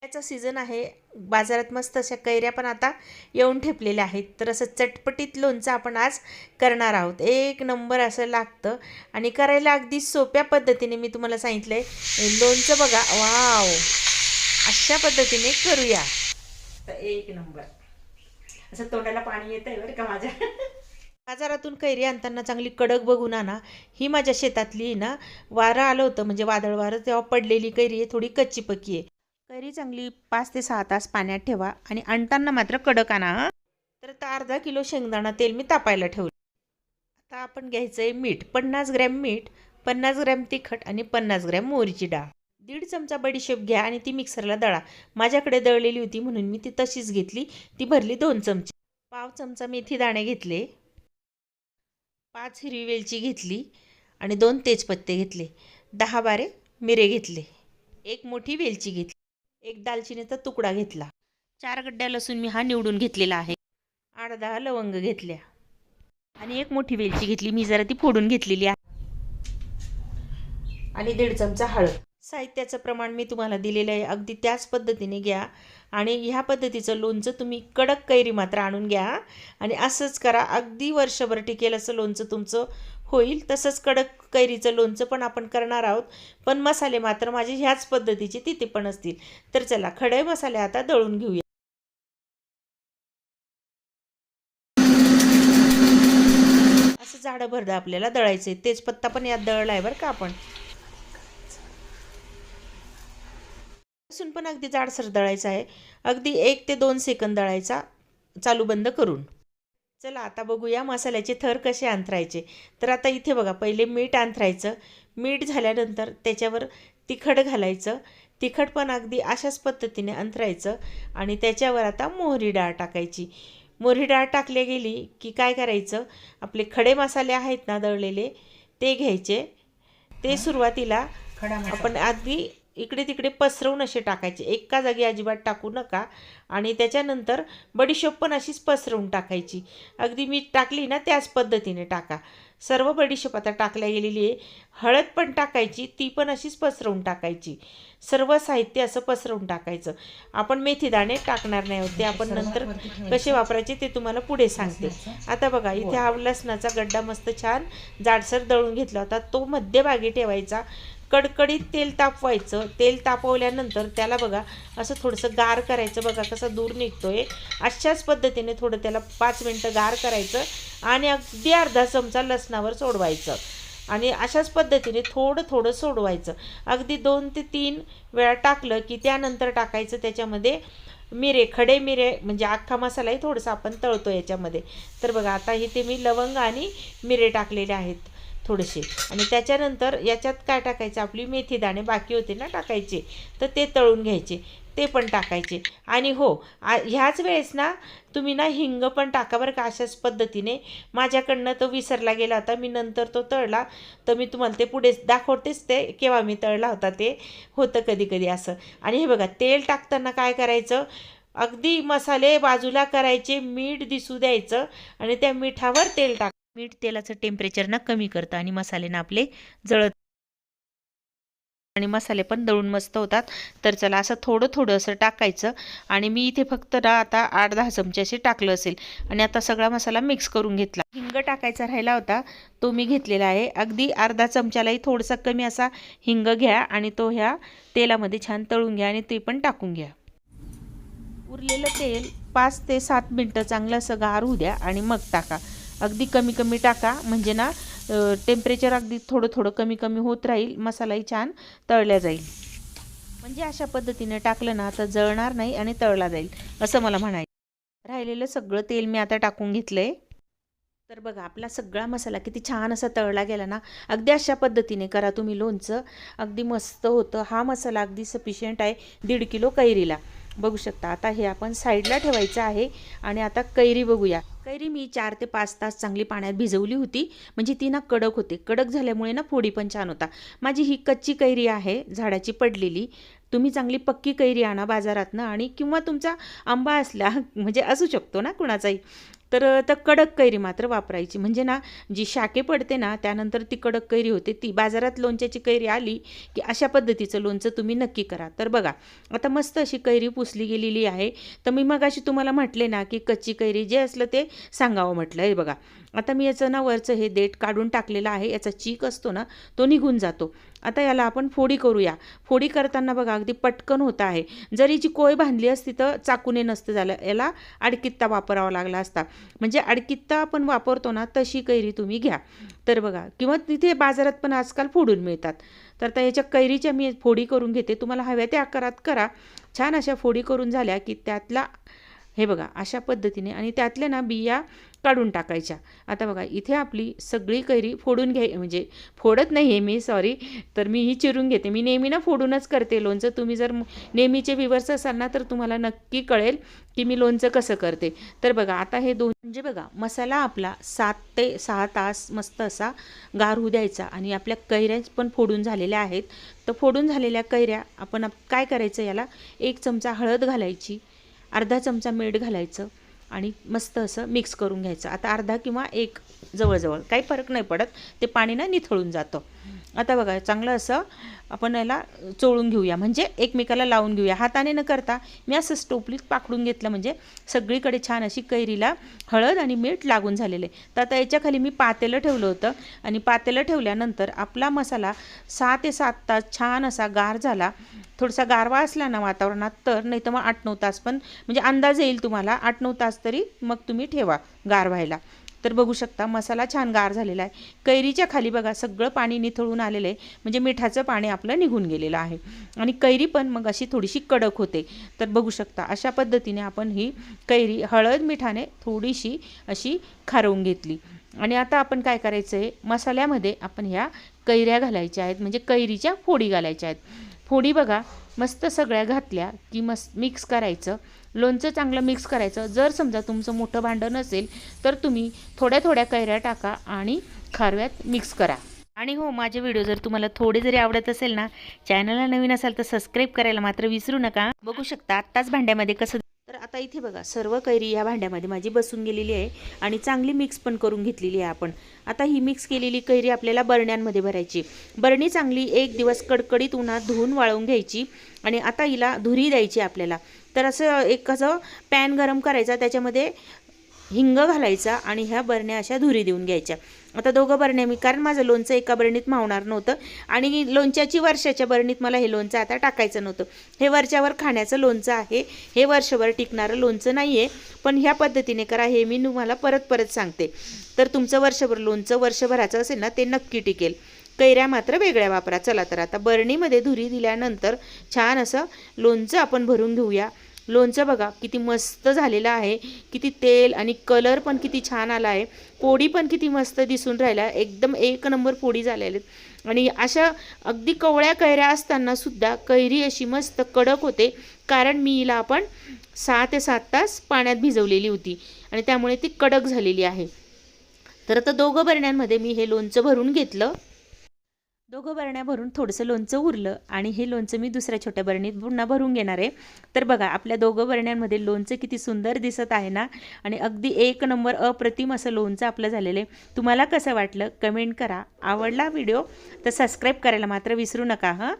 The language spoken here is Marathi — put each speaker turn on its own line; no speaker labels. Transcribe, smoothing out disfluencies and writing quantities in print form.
कैऱ्याचा सीझन आहे. बाजारात मस्त अशा कैऱ्या पण आता येऊन ठेपलेल्या आहेत. तर असं चटपटीत लोणचं आपण आज करणार आहोत. एक नंबर असं लागतं आणि करायला अगदी सोप्या पद्धतीने मी तुम्हाला सांगितलंय. लोणचं बघा, वाव, अशा पद्धतीने करूया तर एक नंबर. असं तोंडाला पाणी येत आहे बरं का माझ्या. बाजारातून कैरी आणताना चांगली कडक बघून आणा. ही माझ्या शेतातली ना, वारं आलं होतं म्हणजे वादळ वारं, तेव्हा पडलेली कैरी आहे, थोडी कच्ची पक्की आहे. कैरी चांगली 5 ते 6 तास पाण्यात ठेवा आणि आणताना मात्र कडक आणा हं. तर आता अर्धा किलो शेंगदाणा तेल मी तापायला ठेवलं. आता आपण घ्यायचं आहे मीठ, 50 ग्रॅम मीठ, 50 ग्रॅम तिखट आणि 50 ग्रॅम मोहरीची डाळ. 1.5 चमचा बडीशेप घ्या आणि ती मिक्सरला दळा. माझ्याकडे दळलेली होती म्हणून मी ती तशीच घेतली. ती भरली 2 चमचे. पाव चमचा मेथी दाणे घेतले, 5 हिरवी वेलची घेतली आणि 2 तेजपत्ते घेतले, 10-12 मिरे घेतले, 1 मोठी वेलची घेतली, 1 दालचिनीचा तुकडा घेतला, 4 गड्ड्या लसूण मी हा निवडून घेतलेला आहे, 8-10 लवंग घेतल्या आणि 1 मोठी वेलची घेतली, मी जरा ती फोडून घेतलेली आहे, आणि 1.5 चमचा हळद. साहित्याचं प्रमाण मी तुम्हाला दिलेलं आहे, अगदी त्याच पद्धतीने घ्या. आणि ह्या पद्धतीचं लोणचं तुम्ही कडक कैरी मात्र आणून घ्या आणि असंच करा. अगदी वर्षभर टिकेल असं लोणचं तुमचं होईल. तसंच कडक कैरीचं लोणचं पण आपण करणार आहोत, पण मसाले मात्र माझे ह्याच पद्धतीचे तिथे पण असतील. तर चला, खडे मसाले आता दळून घेऊया. असं जाडं भरडं आपल्याला दळायचं आहे. तेजपत्ता पण यात दळला आहे बरं का आपण. लसूण पण अगदी जाडसर दळायचा आहे. अगदी 1 ते 2 सेकंद दळायचा, चालू बंद करून. चला आता बघूया मसाल्याचे थर कसे अंथरायचे. तर आता इथे बघा, पहिले मीठ अंथरायचं. मीठ झाल्यानंतर त्याच्यावर तिखट घालायचं. तिखट पण अगदी अशाच पद्धतीने अंथरायचं आणि त्याच्यावर आता मोहरी डाळ टाकायची. मोहरी डाळ टाकली गेली की काय करायचं, आपले खडे मसाले आहेत ना दळलेले, ते घ्यायचे. ते सुरुवातीला आपण अगदी इकडे तिकडे पसरवून असे टाकायचे, एका जागी अजिबात टाकू नका. आणि त्याच्यानंतर बडीशेप पण अशीच पसरवून टाकायची. अगदी मी टाकली ना त्याच पद्धतीने टाका. सर्व बडीशेप आता टाकल्या गेलेली आहे. हळद पण टाकायची, ती पण अशीच पसरवून टाकायची. सर्व साहित्य असं पसरवून टाकायचं. आपण मेथी दाणे टाकणार नाही होते, आपण नंतर कसे वापरायचे ते तुम्हाला पुढे सांगते. आता बघा, इथे हा लसणाचा गड्डा मस्त छान जाडसर दळून घेतला होता, तो मध्यभागी ठेवायचा. कडकडीत तेल तापवायचं. तेल तापवल्यानंतर त्याला बघा असं थोडंसं गार करायचं. बघा कसं दूर निघतोय. अशाच पद्धतीने थोडं त्याला 5 मिनटं गार करायचं आणि अगदी अर्धा चमचा लसणावर सोडवायचं आणि अशाच पद्धतीने थोडं थोडं सोडवायचं. अगदी 2 ते 3 वेळा टाकलं की त्यानंतर टाकायचं त्याच्यामध्ये मिरे, खडे मिरे, म्हणजे अख्खा मसालाही थोडंसं आपण तळतो याच्यामध्ये. तर बघा आता इथे मी लवंग आणि मिरे टाकलेले आहेत थोडेसे. आणि त्याच्यानंतर याच्यात काय टाकायचं, आपली मेथी दाणे बाकी होते ना टाकायचे, तर ते तळून घ्यायचे, ते पण टाकायचे. आणि हो, ह्याच वेळेस ना तुम्ही ना हिंग पण टाका बरं का. अशाच पद्धतीने माझ्याकडनं तो विसरला गेला होता, मी नंतर तो तळला, तर मी तुम्हाला ते पुढे दाखवतेच ते केव्हा मी तळला होता. ते होतं कधी कधी असं. आणि हे बघा, तेल टाकताना काय करायचं, अगदी मसाले बाजूला करायचे, मीठ दिसू द्यायचं आणि त्या मिठावर तेल टाक. मीठ तेलाचं टेम्परेचर ना कमी करतं आणि मसाले ना आपले जळत आणि मसाले पण दळून मस्त होतात. तर चला, असं थोडं थोडं असं टाकायचं आणि मी इथे फक्त ना आता 8-10 चमचे असे टाकलं असेल. आणि आता सगळा मसाला मिक्स करून घेतला. हिंग टाकायचा राहिला होता, तो मी घेतलेला आहे. अगदी अर्धा चमच्यालाही थोडासा कमी असा हिंग घ्या आणि तो ह्या तेलामध्ये छान तळून घ्या आणि ते पण टाकून घ्या. उरलेलं तेल 5 ते 7 मिनटं चांगलं असं गार होऊ द्या आणि मग टाका. अगदी कमी कमी टाका, म्हणजे ना टेम्परेचर अगदी थोडं थोडं कमी कमी होत राहील, मसालाही छान तळल्या जाईल. म्हणजे अशा पद्धतीने टाकलं ना तर जळणार नाही आणि तळला जाईल, असं मला म्हणायचं. राहिलेलं सगळं तेल मी आता टाकून घेतलंय. तर बघा, आपला सगळा मसाला किती छान असा तळला गेला ना. अगदी अशा पद्धतीने करा तुम्ही लोणचं, अगदी मस्त होतं. हा मसाला अगदी सफिशियंट आहे 1.5 किलो कैरीला. बघू शकता. आता हे आपण साईडला ठेवायचं आहे आणि आता कैरी बघूया. कैरी मी 4 ते 5 तास चांगली पाण्यात भिजवली होती, म्हणजे ती ना कडक होते. कडक झाल्यामुळे ना फोडी पण छान होता. माझी ही कच्ची कैरी आहे, झाडाची पडलेली. तुम्ही चांगली पक्की कैरी आणा बाजारातनं, आणि किंवा तुमचा आंबा असला म्हणजे असू शकतो ना कुणाचाही, तर कडक कैरी मात्र वापरायची, म्हणजे ना जी शाके पडते ना त्यानंतर ती कडक कैरी होते ती. बाजारात लोणच्याची कैरी आली की अशा पद्धतीचं लोणचं तुम्ही नक्की करा. तर बघा आता मस्त अशी कैरी पुसली गेलेली आहे. तर मी मगाशी तुम्हाला म्हटले ना की कच्ची कैरी जे असलं ते सांगावं म्हटलं. हे बघा आता मी याचं ना वरचं हे देठ काढून टाकलेलं आहे, याचा चीक असतो ना तो निघून जातो. आता याला आपण फोडी करूया. फोडी करताना बघा अगदी पटकन होत आहे. जर हिची कोय बांधली असती तर चाकूने नसतं झालं, याला आडकित्ता वापरावा लागला असता. म्हणजे आडकित्ता आपण वापरतो ना तशी कैरी तुम्ही घ्या. तर बघा किंवा तिथे बाजारात पण आजकाल फोडून मिळतात. तर आता याच्या कैरीच्या मी फोडी करून घेते, तुम्हाला हव्या त्या आकारात करा. छान अशा फोडी करून झाल्या की त्यातला हे बघा अशा पद्धतीने आणि त्यातल्या ना बिया काढून टाकायच्या. आता बघा इथे आपली सगळी कैरी फोडून म्हणजे फोडत नाही आहे मी, सॉरी, तर मी ही चिरून घेते. मी नेहमी ना फोडूनच करते लोणचं. तुम्ही जर नेहमीचे व्ह्यूअर्स असाल ना तर तुम्हाला नक्की कळेल की मी लोणचं कसं करते. तर बघा आता हे दोन म्हणजे बघा मसाला आपला 7 ते 6 तास मस्त असा गार होऊ द्यायचा. आणि आपल्या कैऱ्या पण फोडून झालेल्या आहेत. तर फोडून झालेल्या कैऱ्या आपण काय करायचं, याला 1 चमचा हळद घालायची, अर्धा चमचा मीठ घालायचं आणि मस्त असं मिक्स करून घ्यायचं. आता अर्धा किंवा 1 जवळजवळ काही फरक नाही पडत, ते पाणी ना निथळून जातं. आता बघा चांगलं असं आपण याला चोळून घेऊया, म्हणजे एकमेकाला लावून घेऊया. हाताने न करता मी असं टोपलीत पाकडून घेतलं, म्हणजे सगळीकडे छान अशी कैरीला हळद आणि मीठ लागून झालेले. तर आता याच्याखाली मी पातेलं ठेवलं होतं आणि पातेलं ठेवल्यानंतर आपला मसाला 6 ते 7 तास छान असा गार झाला. थोडासा गारवा असला ना वातावरणात तर, नाही तर मग 8-9 तास पण, म्हणजे अंदाज येईल तुम्हाला 8-9 तास तरी मग तुम्ही ठेवा गार व्हायला. तर बघू शकता मसाला छान गार झालेला आहे. कैरीच्या खाली बघा सगळं पाणी निथळून आलेलं आहे, म्हणजे मिठाचं पाणी आपलं निघून गेलेलं आहे. आणि कैरी पण मग अशी थोडीशी कडक होते. तर बघू शकता अशा पद्धतीने आपण ही कैरी हळद मिठाने थोडीशी अशी खारवून घेतली. आणि आता आपण काय करायचं आहे, मसाल्यामध्ये आपण ह्या कैऱ्या घालायच्या आहेत, म्हणजे कैरीच्या फोडी घालायच्या आहेत. फोडी बघा मस्त सगळ्या घातल्या की मस्त मिक्स करायचं. लोणचं चांगलं मिक्स करायचं. जर समजा तुमचं मोठं भांडं नसेल तर तुम्ही थोड्या थोड्या कैऱ्या टाका आणि खारव्यात मिक्स करा. आणि हो, माझे व्हिडिओ जर तुम्हाला थोडे जरी आवडत असेल ना, चॅनलला नवीन असाल तर सबस्क्राईब करायला मात्र विसरू नका. बघू शकता आत्ताच भांड्यामध्ये कसं. तर आता इथे बघा सर्व कैरी या भांड्यामध्ये माझी बसून गेलेली आहे आणि चांगली मिक्स पण करून घेतलेली आहे आपण. आता ही मिक्स केलेली कैरी आपल्याला बरण्यांमध्ये भरायची. बरणी चांगली 1 दिवस कडकडीत उन्हात धुवून वाळवून घ्यायची आणि आता हिला धुरी द्यायची आपल्याला. तर असं एक असं पॅन गरम करायचा, त्याच्यामध्ये हिंग घालायचा आणि ह्या बरण्या अशा धुरी देऊन घ्यायच्या. आता 2 बरण्या मी, कारण माझं लोणचं एका बरणीत मावणार नव्हतं आणि लोणच्याची वर्षाच्या बरणीत मला हे लोणचं आता टाकायचं नव्हतं. हे वरच्यावर खाण्याचं लोणचं आहे, हे वर्षभर टिकणारं लोणचं नाही आहे. पण ह्या पद्धतीने करा, हे मी तुम्हाला परत परत सांगते. तर तुमचं वर्षभर लोणचं वर्षभराचं असेल ना ते नक्की टिकेल. कैऱ्या मात्र वेगळ्या वापरा. चला तर आता बरणीमध्ये धुरी दिल्यानंतर छान असं लोणचं आपण भरून घेऊया. लोणचं बघा किती मस्त झालेलं आहे, किती तेल आणि कलर पण किती छान आला आहे. पोळी पण किती मस्त दिसून राहिल्या, एकदम 1 नंबर पोळी झालेली. आणि अशा अगदी कवळ्या कैऱ्या असताना सुद्धा कैरी अशी मस्त कडक होते, कारण मी हिला आपण 6 ते 7 तास पाण्यात भिजवलेली होती आणि त्यामुळे ती कडक झालेली आहे. तर आता 2 बरण्यांमध्ये मी हे लोणचं भरून घेतलं. 2 बरण्या भरून थोडंसं लोणचं उरलं आणि हे लोणचं मी दुसऱ्या छोट्या बरणीत पुन्हा भरून घेणार आहे. तर बघा आपल्या 2 बरण्यांमध्ये लोणचं किती सुंदर दिसत आहे ना, आणि अगदी 1 नंबर अप्रतिम असं लोणचं आपलं झालेलं आहे. तुम्हाला कसं वाटलं कमेंट करा. आवडला व्हिडिओ तर सबस्क्राईब करायला मात्र विसरू नका हं.